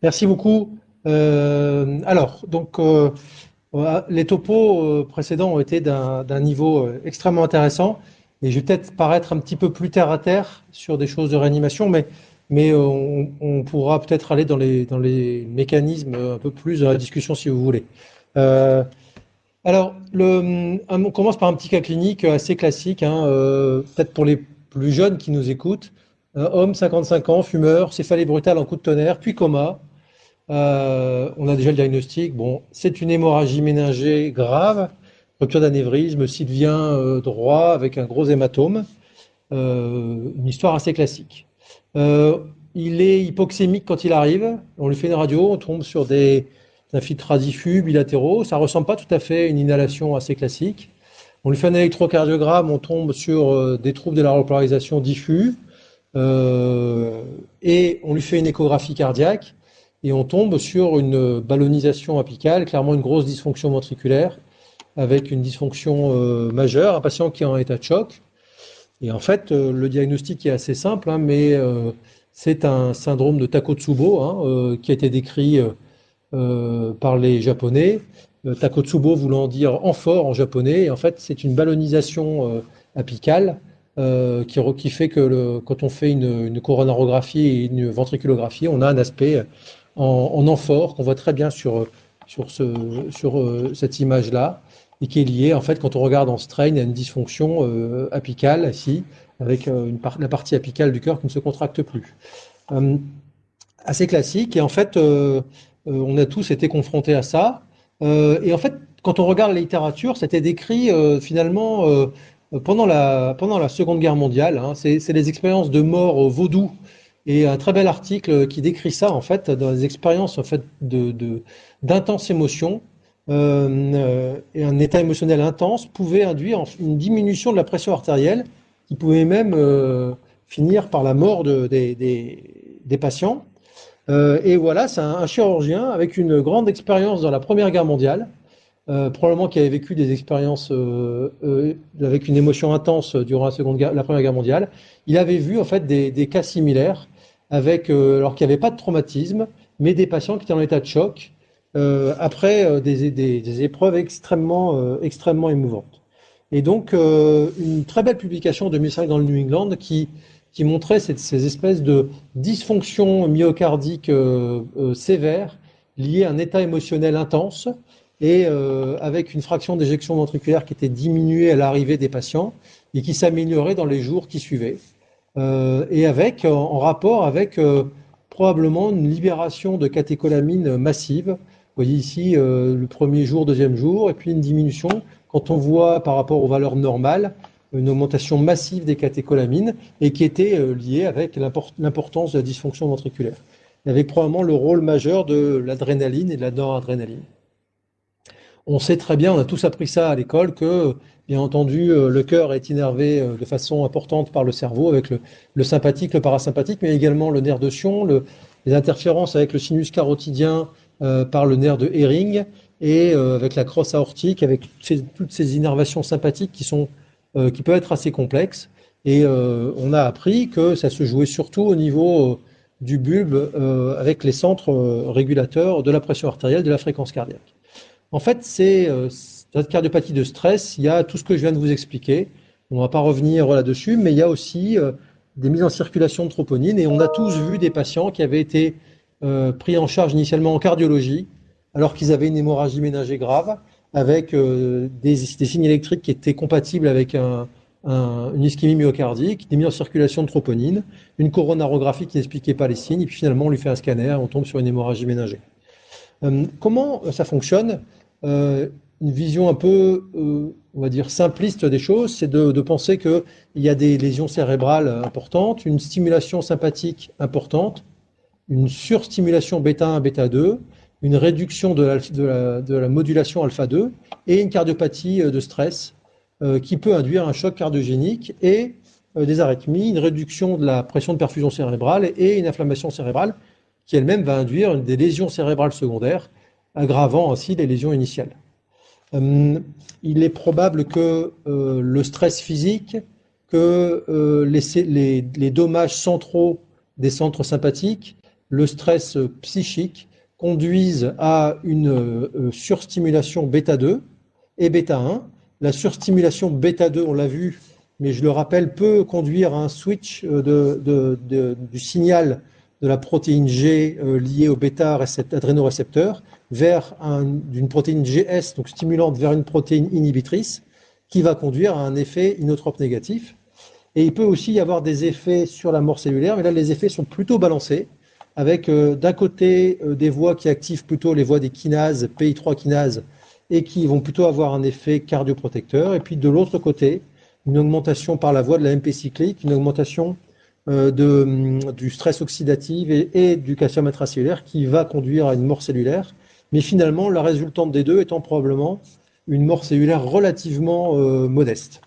Merci beaucoup. Voilà, les topos précédents ont été d'un niveau extrêmement intéressant et je vais peut-être paraître un petit peu plus terre à terre sur des choses de réanimation, mais on pourra peut-être aller dans les mécanismes un peu plus dans la discussion si vous voulez. Euh, on commence par un petit cas clinique assez classique, hein, peut-être pour les plus jeunes qui nous écoutent. Homme, 55 ans, fumeur, céphalée brutale en coup de tonnerre, puis coma. On a déjà le diagnostic. Bon, c'est une hémorragie méningée grave, rupture d'anévrisme sylvien droit avec un gros hématome. Une histoire assez classique. Euh, il est hypoxémique quand il arrive. On lui fait une radio, on tombe sur des infiltrats diffus bilatéraux. Ça ressemble pas tout à fait à une inhalation assez classique. On lui fait un électrocardiogramme, on tombe sur des troubles de la repolarisation diffus. Et on lui fait une échographie cardiaque et on tombe sur une ballonisation apicale, clairement une grosse dysfonction ventriculaire avec une dysfonction majeure, un patient qui est en état de choc. Et en fait, le diagnostic est assez simple, hein, mais c'est un syndrome de Takotsubo hein, qui a été décrit par les Japonais. Takotsubo voulant dire amphore en japonais. Et en fait, c'est une ballonisation apicale qui fait que quand on fait une coronarographie et une ventriculographie, on a un aspect en amphore qu'on voit très bien sur cette image-là et qui est lié, en fait, quand on regarde en strain, à une dysfonction apicale ici, avec la partie apicale du cœur qui ne se contracte plus. Euh, Assez classique, et en fait, on a tous été confrontés à ça. Et en fait, quand on regarde la littérature, c'était décrit finalement pendant la Seconde Guerre mondiale. Hein. C'est les expériences de mort vaudou. Et un très bel article qui décrit ça, en fait, dans les expériences en fait, d'intenses émotions. Et un état émotionnel intense pouvait induire une diminution de la pression artérielle qui pouvait même finir par la mort des patients. Et voilà, c'est un chirurgien avec une grande expérience dans la Première Guerre mondiale, probablement qui avait vécu des expériences avec une émotion intense durant la Première Guerre mondiale. Il avait vu en fait des cas similaires, alors qu'il n'y avait pas de traumatisme, mais des patients qui étaient en état de choc après des épreuves extrêmement émouvantes. Et donc, une très belle publication en 2005 dans le New England qui montrait ces espèces de dysfonctions myocardiques sévères liées à un état émotionnel intense et avec une fraction d'éjection ventriculaire qui était diminuée à l'arrivée des patients et qui s'améliorait dans les jours qui suivaient. Et en rapport avec probablement une libération de catécholamine massive. Vous voyez ici le premier jour, deuxième jour, et puis une diminution quand on voit par rapport aux valeurs normales une augmentation massive des catécholamines et qui était liée avec l'importance de la dysfonction ventriculaire, avec probablement le rôle majeur de l'adrénaline et de la noradrénaline. On sait très bien, on a tous appris ça à l'école, que bien entendu le cœur est innervé de façon importante par le cerveau avec le sympathique, le parasympathique, mais également le nerf de Sion, les interférences avec le sinus carotidien par le nerf de Hering et avec la crosse aortique, avec toutes ces innervations sympathiques qui peuvent être assez complexes. Et on a appris que ça se jouait surtout au niveau du bulbe avec les centres régulateurs de la pression artérielle, de la fréquence cardiaque. En fait, cette cardiopathie de stress, il y a tout ce que je viens de vous expliquer. On ne va pas revenir là-dessus, mais il y a aussi des mises en circulation de troponine. Et on a tous vu des patients qui avaient été pris en charge initialement en cardiologie, alors qu'ils avaient une hémorragie méningée grave, avec des signes électriques qui étaient compatibles avec une ischémie myocardique, des mises en circulation de troponine, une coronarographie qui n'expliquait pas les signes, et puis finalement on lui fait un scanner, on tombe sur une hémorragie méningée. Comment ça fonctionne? Une vision un peu, on va dire, simpliste des choses, c'est de penser qu'il y a des lésions cérébrales importantes, une stimulation sympathique importante, une surstimulation bêta 1, bêta 2, une réduction de la modulation alpha 2 et une cardiopathie de stress qui peut induire un choc cardiogénique et des arythmies, une réduction de la pression de perfusion cérébrale et une inflammation cérébrale qui elle-même va induire des lésions cérébrales secondaires, aggravant ainsi les lésions initiales. Il est probable que le stress physique, que les dommages centraux des centres sympathiques, le stress psychique conduisent à une surstimulation bêta-2 et bêta-1. La surstimulation bêta-2, on l'a vu, mais je le rappelle, peut conduire à un switch du signal de la protéine G liée au bêta-adrénorécepteur vers d'une protéine GS, donc stimulante, vers une protéine inhibitrice, qui va conduire à un effet inotrope négatif. Et il peut aussi y avoir des effets sur la mort cellulaire, mais là les effets sont plutôt balancés, avec d'un côté des voies qui activent plutôt les voies des kinases, PI3 kinases, et qui vont plutôt avoir un effet cardioprotecteur, et puis de l'autre côté, une augmentation par la voie de la MP cyclique, une augmentation du stress oxydatif et du calcium intracellulaire qui va conduire à une mort cellulaire, mais finalement la résultante des deux étant probablement une mort cellulaire relativement modeste.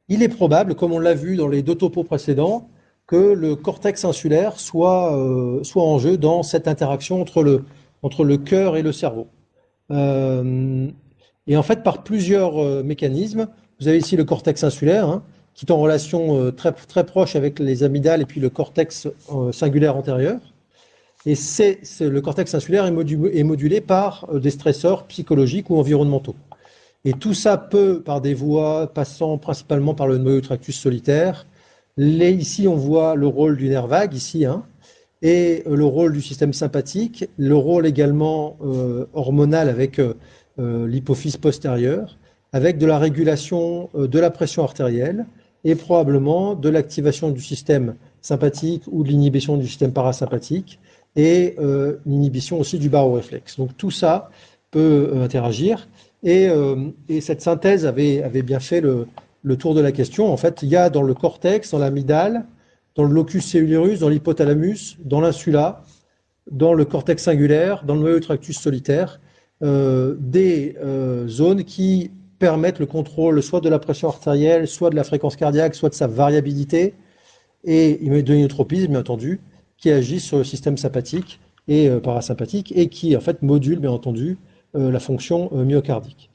Il est probable, comme on l'a vu dans les deux topos précédents, que le cortex insulaire soit en jeu dans cette interaction entre le cœur et le cerveau. Et en fait, par plusieurs mécanismes, vous avez ici le cortex insulaire, hein, qui est en relation très proche avec les amygdales et puis le cortex singulaire antérieur. Et le cortex insulaire est modulé par des stresseurs psychologiques ou environnementaux. Et tout ça peut, par des voies passant principalement par le noyau tractus solitaire. Ici, on voit le rôle du nerf vague, ici, hein, et le rôle du système sympathique, le rôle également hormonal avec l'hypophyse postérieure, avec de la régulation de la pression artérielle et probablement de l'activation du système sympathique ou de l'inhibition du système parasympathique et l'inhibition aussi du baroréflexe. Donc tout ça peut interagir et cette synthèse avait bien fait le tour de la question. En fait, il y a dans le cortex, dans l'amygdale, dans le locus cellulirus, dans l'hypothalamus, dans l'insula, dans le cortex singulaire, dans le noyau tractus solitaire, des zones qui permettent le contrôle soit de la pression artérielle, soit de la fréquence cardiaque, soit de sa variabilité, et de l'inotropisme, bien entendu, qui agissent sur le système sympathique et parasympathique, et qui, en fait, modulent, bien entendu, la fonction myocardique.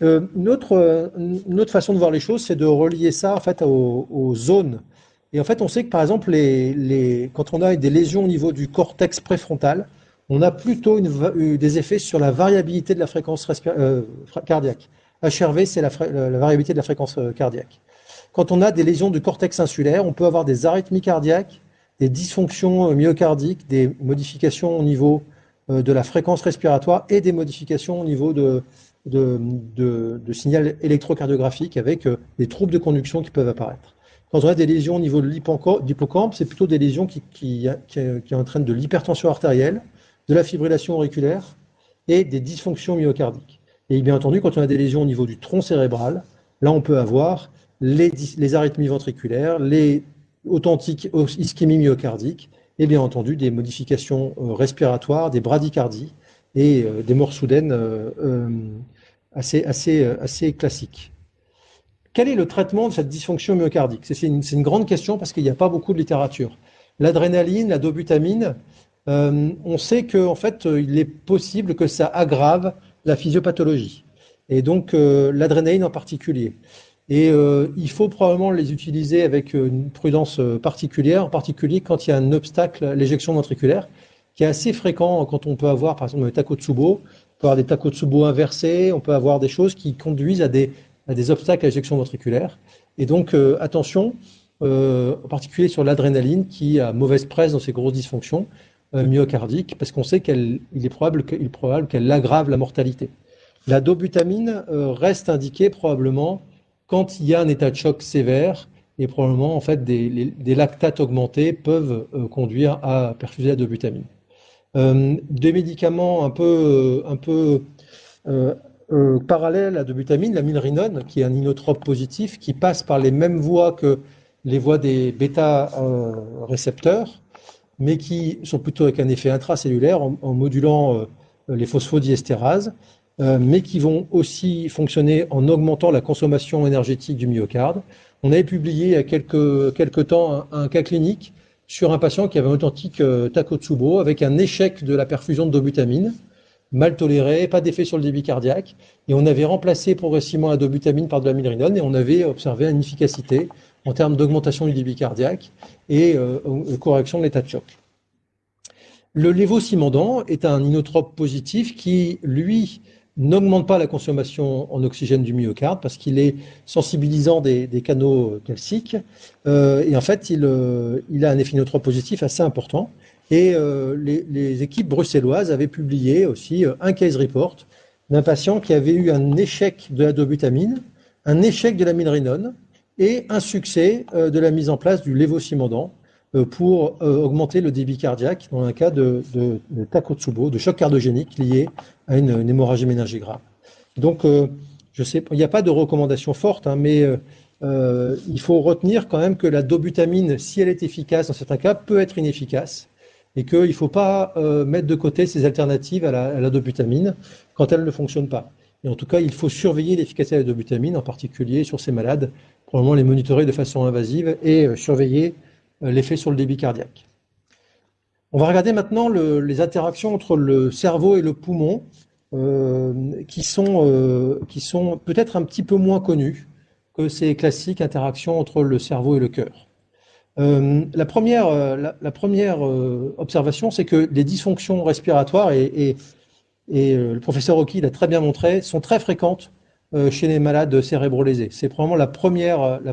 Une autre façon de voir les choses, c'est de relier ça, en fait, aux zones. Et en fait, on sait que, par exemple, quand on a des lésions au niveau du cortex préfrontal, on a plutôt des effets sur la variabilité de la fréquence cardiaque. HRV, c'est la variabilité de la fréquence cardiaque. Quand on a des lésions du cortex insulaire, on peut avoir des arythmies cardiaques, des dysfonctions myocardiques, des modifications au niveau de la fréquence respiratoire et des modifications au niveau de signal électrocardiographique avec des troubles de conduction qui peuvent apparaître. Quand on a des lésions au niveau de l'hippocampe, c'est plutôt des lésions qui entraînent de l'hypertension artérielle, de la fibrillation auriculaire et des dysfonctions myocardiques. Et bien entendu, quand on a des lésions au niveau du tronc cérébral, là on peut avoir les arythmies ventriculaires, les authentiques ischémies myocardiques et bien entendu des modifications respiratoires, des bradycardies et des morts soudaines assez classiques. Quel est le traitement de cette dysfonction myocardique? C'est une grande question parce qu'il n'y a pas beaucoup de littérature. L'adrénaline, la dobutamine, on sait qu'en fait, il est possible que ça aggrave la physiopathologie, et donc l'adrénaline en particulier. Et il faut probablement les utiliser avec une prudence particulière, en particulier quand il y a un obstacle, l'éjection ventriculaire, qui est assez fréquent quand on peut avoir, par exemple, le Takotsubo. On peut avoir des Takotsubo inversés, on peut avoir des choses qui conduisent à des obstacles à l'éjection ventriculaire. Et donc, attention, en particulier sur l'adrénaline, qui a mauvaise presse dans ces grosses dysfonctions myocardiques, parce qu'on sait qu'il est probable qu'elle aggrave la mortalité. La dobutamine reste indiquée probablement quand il y a un état de choc sévère, et probablement, en fait, des lactates augmentés peuvent conduire à perfuser la dobutamine. Des médicaments un peu parallèles à la dobutamine, la milrinone, qui est un inotrope positif, qui passe par les mêmes voies que les voies des bêta-récepteurs, mais qui sont plutôt avec un effet intracellulaire en modulant les phosphodieestérases, mais qui vont aussi fonctionner en augmentant la consommation énergétique du myocarde. On avait publié il y a quelques temps un cas clinique sur un patient qui avait un authentique Takotsubo avec un échec de la perfusion de dobutamine, mal toléré, pas d'effet sur le débit cardiaque, et on avait remplacé progressivement la dobutamine par de la milrinone et on avait observé une efficacité en termes d'augmentation du débit cardiaque et correction de l'état de choc. Le lévocimandant est un inotrope positif qui, lui, n'augmente pas la consommation en oxygène du myocarde parce qu'il est sensibilisant des canaux calciques. Et en fait, il a un effet inotrope positif assez important. Et les équipes bruxelloises avaient publié aussi un case report d'un patient qui avait eu un échec de la dobutamine, un échec de la milrinone et un succès de la mise en place du lévocimandant pour augmenter le débit cardiaque dans un cas de Takotsubo, de choc cardiogénique lié à une hémorragie méningée grave. Donc, je sais, il n'y a pas de recommandation forte, hein, mais il faut retenir quand même que la dobutamine, si elle est efficace dans certains cas, peut être inefficace et qu'il ne faut pas mettre de côté ces alternatives à la dobutamine quand elles ne fonctionnent pas. Et en tout cas, il faut surveiller l'efficacité de la dobutamine, en particulier sur ces malades, probablement les monitorer de façon invasive et surveiller l'effet sur le débit cardiaque. On va regarder maintenant les interactions entre le cerveau et le poumon, qui sont peut-être un petit peu moins connues que ces classiques interactions entre le cerveau et le cœur. La première observation, c'est que les dysfonctions respiratoires, et le professeur Oki l'a très bien montré, sont très fréquentes chez les malades cérébro-lésés. C'est probablement la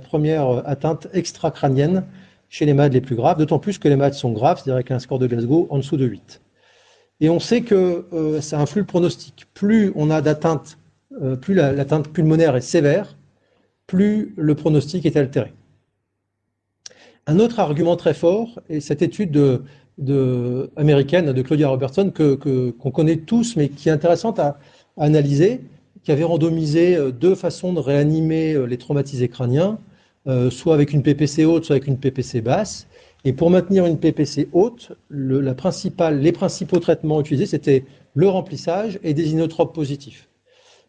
première atteinte extracrânienne chez les malades les plus graves, d'autant plus que les malades sont graves, c'est-à-dire avec un score de Glasgow en dessous de 8. Et on sait que ça influe le pronostic. Plus on a d'atteinte, plus l'atteinte pulmonaire est sévère, plus le pronostic est altéré. Un autre argument très fort est cette étude américaine de Claudia Robertson qu'on connaît tous, mais qui est intéressante à analyser, qui avait randomisé deux façons de réanimer les traumatisés crâniens, soit avec une PPC haute, soit avec une PPC basse. Et pour maintenir une PPC haute, les principaux traitements utilisés, c'était le remplissage et des inotropes positifs.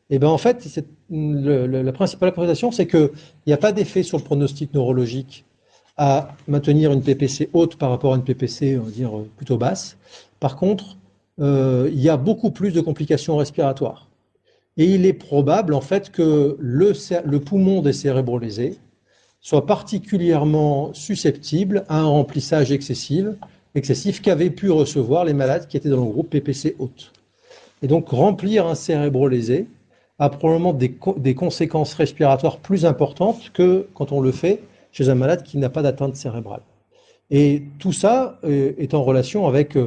Et bien en fait, la principale présentation, c'est qu'il n'y a pas d'effet sur le pronostic neurologique à maintenir une PPC haute par rapport à une PPC, on va dire, plutôt basse. Par contre, il y a beaucoup plus de complications respiratoires. Et il est probable, en fait, que le poumon des cérébro-lésés soit particulièrement susceptible à un remplissage excessif qu'avaient pu recevoir les malades qui étaient dans le groupe PPC haute. Et donc, remplir un cérébro-lésé a probablement des conséquences respiratoires plus importantes que quand on le fait chez un malade qui n'a pas d'atteinte cérébrale. Et tout ça est en relation avec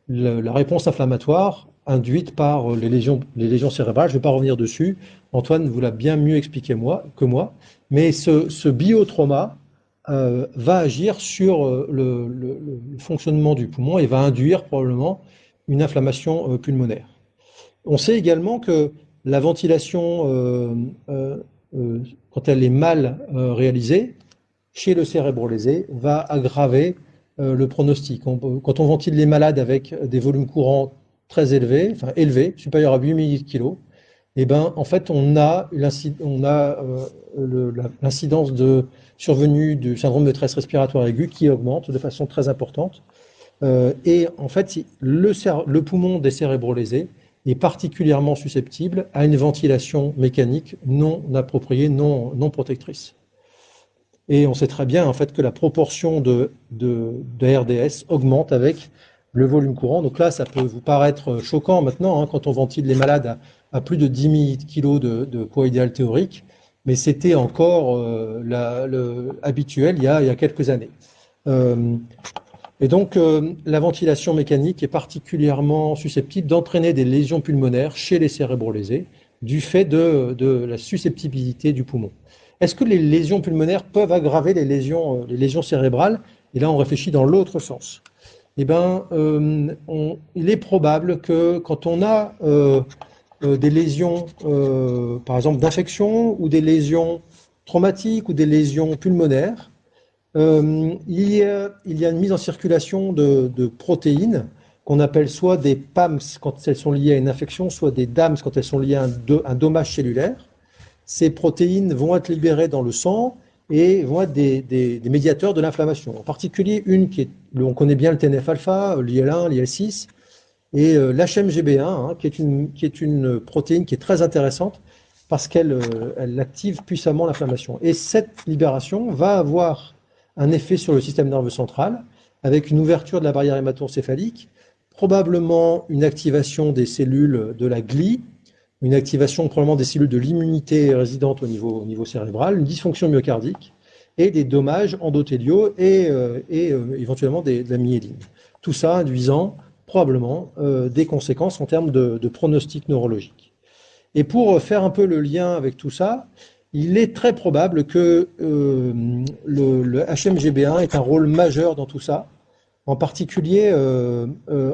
la réponse inflammatoire induite par les lésions cérébrales. Je ne vais pas revenir dessus. Antoine vous l'a bien mieux expliqué que moi. Mais ce biotrauma va agir sur le fonctionnement du poumon et va induire probablement une inflammation pulmonaire. On sait également que la ventilation, quand elle est mal réalisée, chez le cérébro-lésé, va aggraver le pronostic. Quand on ventile les malades avec des volumes courants très élevés, enfin élevés, supérieurs à 8 ml/kg, et ben, en fait, on a l'incidence de survenue du syndrome de détresse respiratoire aiguë qui augmente de façon très importante. Et en fait, le poumon des cérébro-lésés est particulièrement susceptible à une ventilation mécanique non appropriée, non protectrice. Et on sait très bien en fait que la proportion de RDS augmente avec le volume courant. Donc là, ça peut vous paraître choquant maintenant hein, quand on ventile les malades à plus de 10 000 kg de poids idéal théorique, mais c'était encore habituel il y a quelques années. Et donc, la ventilation mécanique est particulièrement susceptible d'entraîner des lésions pulmonaires chez les cérébro-lésés du fait de la susceptibilité du poumon. Est-ce que les lésions pulmonaires peuvent aggraver les lésions cérébrales? Et là, on réfléchit dans l'autre sens. Eh bien, il est probable que quand on a des lésions, par exemple d'infection, ou des lésions traumatiques, ou des lésions pulmonaires, il y a une mise en circulation de protéines qu'on appelle soit des PAMS quand elles sont liées à une infection, soit des DAMS quand elles sont liées à un dommage cellulaire. Ces protéines vont être libérées dans le sang et vont être des médiateurs de l'inflammation. En particulier, on connaît bien le TNF-alpha, l'IL1, l'IL6, et l'HMGB1, hein, qui est une protéine qui est très intéressante parce qu'elle active puissamment l'inflammation. Et cette libération va avoir un effet sur le système nerveux central, avec une ouverture de la barrière hémato-encéphalique, probablement une activation des cellules de la glie, une activation probablement des cellules de l'immunité résidentes au niveau cérébral, une dysfonction myocardique et des dommages endothéliaux et éventuellement de la myéline. Tout ça induisant probablement des conséquences en termes de pronostic neurologique. Et pour faire un peu le lien avec tout ça, il est très probable que le HMGB1 ait un rôle majeur dans tout ça, en particulier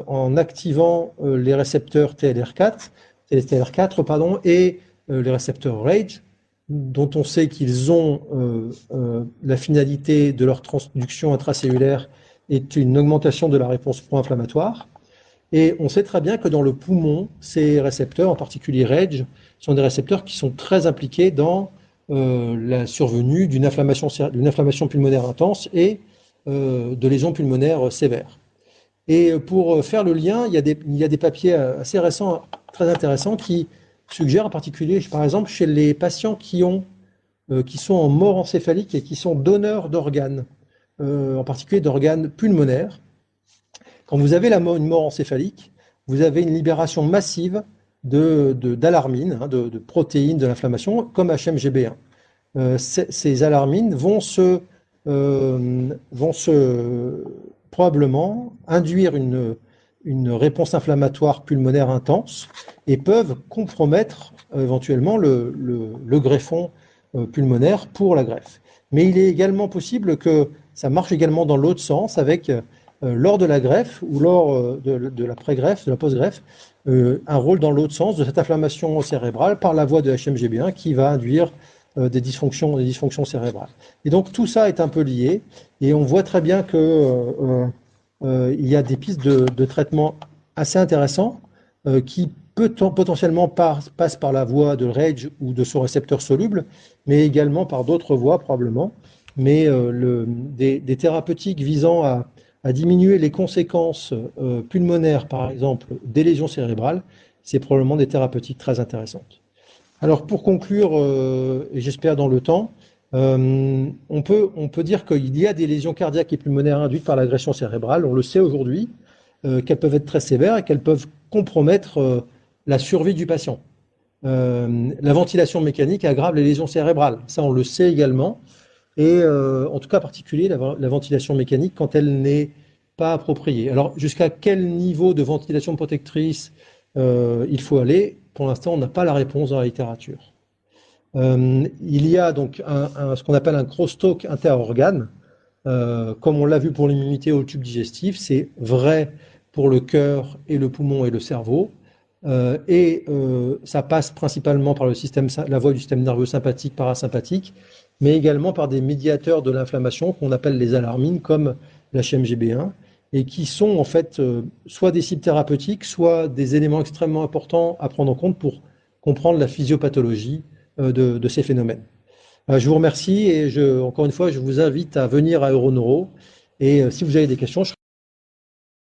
en activant les récepteurs TLR4 pardon, et les récepteurs RAGE, dont on sait qu'ils ont la finalité de leur transduction intracellulaire est une augmentation de la réponse pro-inflammatoire. Et on sait très bien que dans le poumon, ces récepteurs, en particulier RAGE, sont des récepteurs qui sont très impliqués dans la survenue d'une inflammation pulmonaire intense et de lésions pulmonaires sévères. Et pour faire le lien, il y a des papiers assez récents, très intéressants, qui suggèrent en particulier, par exemple, chez les patients qui sont en mort encéphalique et qui sont donneurs d'organes, en particulier d'organes pulmonaires. Quand vous avez une mort encéphalique, vous avez une libération massive d'alarmines, de protéines de l'inflammation, comme HMGB1. Ces alarmines vont probablement induire une réponse inflammatoire pulmonaire intense et peuvent compromettre éventuellement le greffon pulmonaire pour la greffe. Mais il est également possible que ça marche également dans l'autre sens avec lors de la greffe ou lors de la pré-greffe, de la post-greffe, un rôle dans l'autre sens de cette inflammation cérébrale par la voie de HMGB1 qui va induire des dysfonctions cérébrales. Et donc tout ça est un peu lié et on voit très bien que il y a des pistes de traitement assez intéressants qui potentiellement passent par la voie de RAGE ou de son récepteur soluble, mais également par d'autres voies probablement. Mais des thérapeutiques visant à diminuer les conséquences pulmonaires, par exemple, des lésions cérébrales, c'est probablement des thérapeutiques très intéressantes. Alors pour conclure, et j'espère dans le temps, on peut dire qu'il y a des lésions cardiaques et pulmonaires induites par l'agression cérébrale. On le sait aujourd'hui, qu'elles peuvent être très sévères et qu'elles peuvent compromettre la survie du patient. La ventilation mécanique aggrave les lésions cérébrales. Ça, on le sait également. Et en tout cas, en particulier, la ventilation mécanique quand elle n'est pas appropriée. Alors, jusqu'à quel niveau de ventilation protectrice il faut aller? Pour l'instant, on n'a pas la réponse dans la littérature. Il y a donc ce qu'on appelle un crosstalk interorgane, comme on l'a vu pour l'immunité au tube digestif, c'est vrai pour le cœur et le poumon et le cerveau, ça passe principalement par la voie du système nerveux sympathique, parasympathique, mais également par des médiateurs de l'inflammation qu'on appelle les alarmines, comme l'HMGB1, et qui sont en fait soit des cibles thérapeutiques, soit des éléments extrêmement importants à prendre en compte pour comprendre la physiopathologie de ces phénomènes. Je vous remercie et encore une fois, je vous invite à venir à Euroneuro. Et si vous avez des questions,